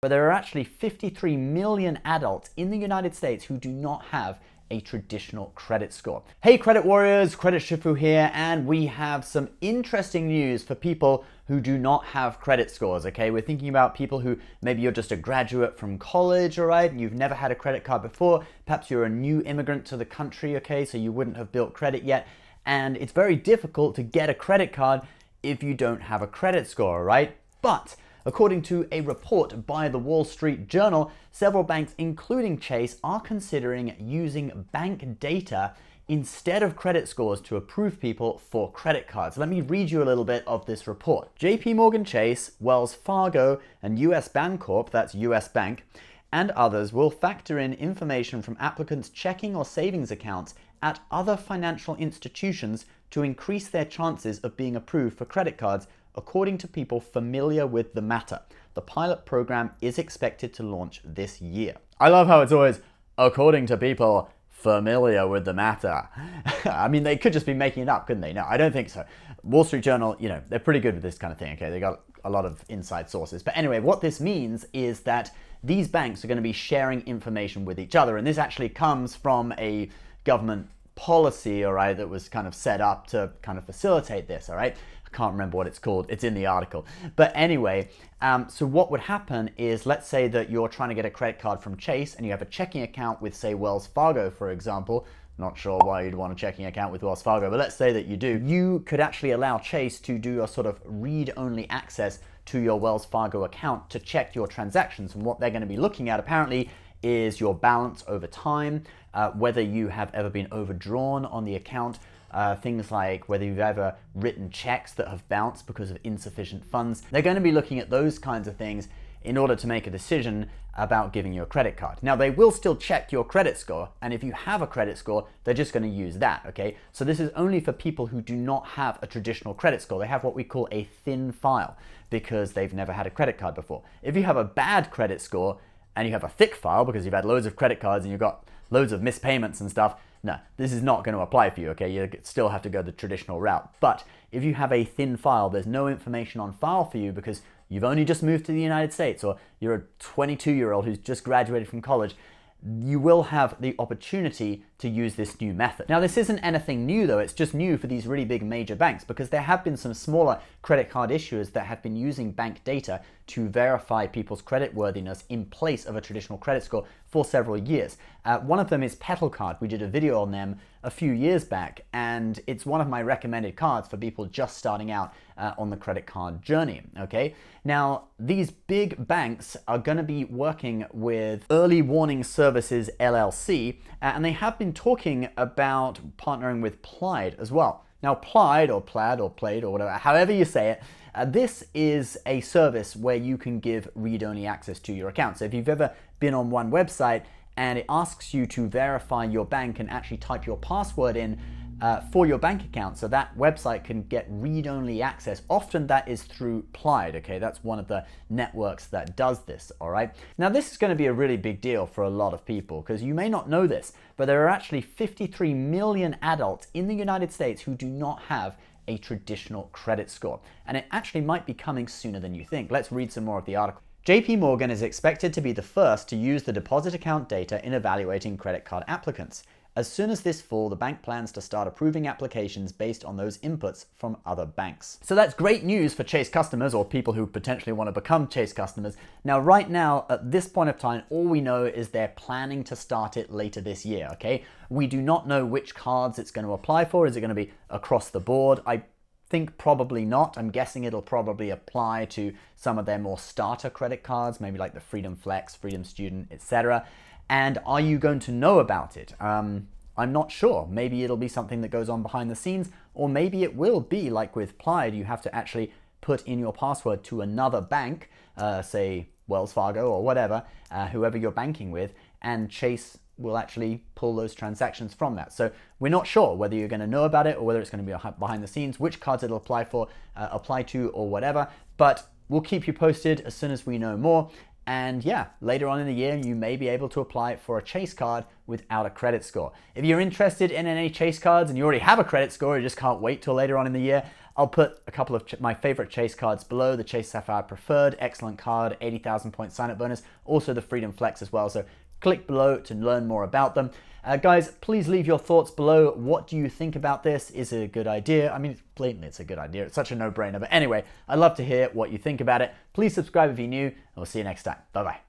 But there are actually 53 million adults in the United States who do not have a traditional credit score. Hey credit warriors, Credit Shifu here, and we have some interesting news for people who do not have credit scores, okay? We're thinking about people who maybe you're just a graduate from college, all right, and you've never had a credit card before. Perhaps you're a new immigrant to the country, okay, so you wouldn't have built credit yet, and it's very difficult to get a credit card if you don't have a credit score, right? But according to a report by the Wall Street Journal, several banks, including Chase, are considering using bank data instead of credit scores to approve people for credit cards. Let me read you a little bit of this report. JPMorgan Chase, Wells Fargo, and US Bancorp, that's US Bank, and others will factor in information from applicants' checking or savings accounts at other financial institutions to increase their chances of being approved for credit cards, according to people familiar with the matter. The pilot program is expected to launch this year. I love how it's always, according to people familiar with the matter. I mean, they could just be making it up, couldn't they? No, I don't think so. Wall Street Journal, you know, they're pretty good with this kind of thing, okay? They got a lot of inside sources. But anyway, what this means is that these banks are going to be sharing information with each other. And this actually comes from a government policy, all right, that was kind of set up to kind of facilitate this, all right? I can't remember what it's called. It's in the article. But anyway, so what would happen is, let's say that you're trying to get a credit card from Chase and you have a checking account with, say, Wells Fargo, for example. Not sure why you'd want a checking account with Wells Fargo, but let's say that you do. You could actually allow Chase to do a sort of read-only access to your Wells Fargo account to check your transactions. And what they're going to be looking at, apparently, is your balance over time, whether you have ever been overdrawn on the account, things like whether you've ever written checks that have bounced because of insufficient funds. They're going to be looking at those kinds of things in order to make a decision about giving you a credit card. Now, they will still check your credit score, and if you have a credit score, they're just going to use that, okay? So this is only for people who do not have a traditional credit score. They have what we call a thin file because they've never had a credit card before. If you have a bad credit score and you have a thick file because you've had loads of credit cards and you've got loads of missed payments and stuff, no, this is not going to apply for you, okay? You still have to go the traditional route. But if you have a thin file, there's no information on file for you because you've only just moved to the United States, or you're a 22-year-old who's just graduated from college, you will have the opportunity to use this new method. Now, this isn't anything new though, it's just new for these really big major banks because there have been some smaller credit card issuers that have been using bank data to verify people's creditworthiness in place of a traditional credit score for several years. One of them is Petal Card. We did a video on them a few years back, and it's one of my recommended cards for people just starting out on the credit card journey, okay? Now, these big banks are gonna be working with Early Warning Services LLC, and they have been talking about partnering with Plaid as well. Now, Plaid or Plaid or Plaid or whatever, however you say it, this is a service where you can give read-only access to your account. So if you've ever been on one website and it asks you to verify your bank and actually type your password in for your bank account so that website can get read-only access, often that is through Plaid, okay? That's one of the networks that does this, all right? Now, this is going to be a really big deal for a lot of people because you may not know this, but there are actually 53 million adults in the United States who do not have a traditional credit score. And it actually might be coming sooner than you think. Let's read some more of the article. JPMorgan is expected to be the first to use the deposit account data in evaluating credit card applicants. As soon as this fall, the bank plans to start approving applications based on those inputs from other banks. So that's great news for Chase customers or people who potentially want to become Chase customers. Now, right now, at this point of time, all we know is they're planning to start it later this year, okay? We do not know which cards it's going to apply for. Is it going to be across the board? I think probably not. I'm guessing it'll probably apply to some of their more starter credit cards, maybe like the Freedom Flex, Freedom Student, etc. And are you going to know about it? I'm not sure. Maybe it'll be something that goes on behind the scenes, or maybe it will be like with Plaid. You have to actually put in your password to another bank, say Wells Fargo or whatever, whoever you're banking with, and Chase will actually pull those transactions from that. So we're not sure whether you're going to know about it or whether it's going to be behind the scenes, which cards it'll apply to or whatever, but we'll keep you posted as soon as we know more. And yeah, later on in the year, you may be able to apply for a Chase card without a credit score. If you're interested in any Chase cards and you already have a credit score, you just can't wait till later on in the year, I'll put a couple of my favorite Chase cards below. The Chase Sapphire Preferred, excellent card, 80,000 point sign-up bonus. Also the Freedom Flex as well. So click below to learn more about them. Guys, please leave your thoughts below. What do you think about this? Is it a good idea? I mean, blatantly, it's a good idea. It's such a no-brainer. But anyway, I'd love to hear what you think about it. Please subscribe if you're new, and we'll see you next time. Bye-bye.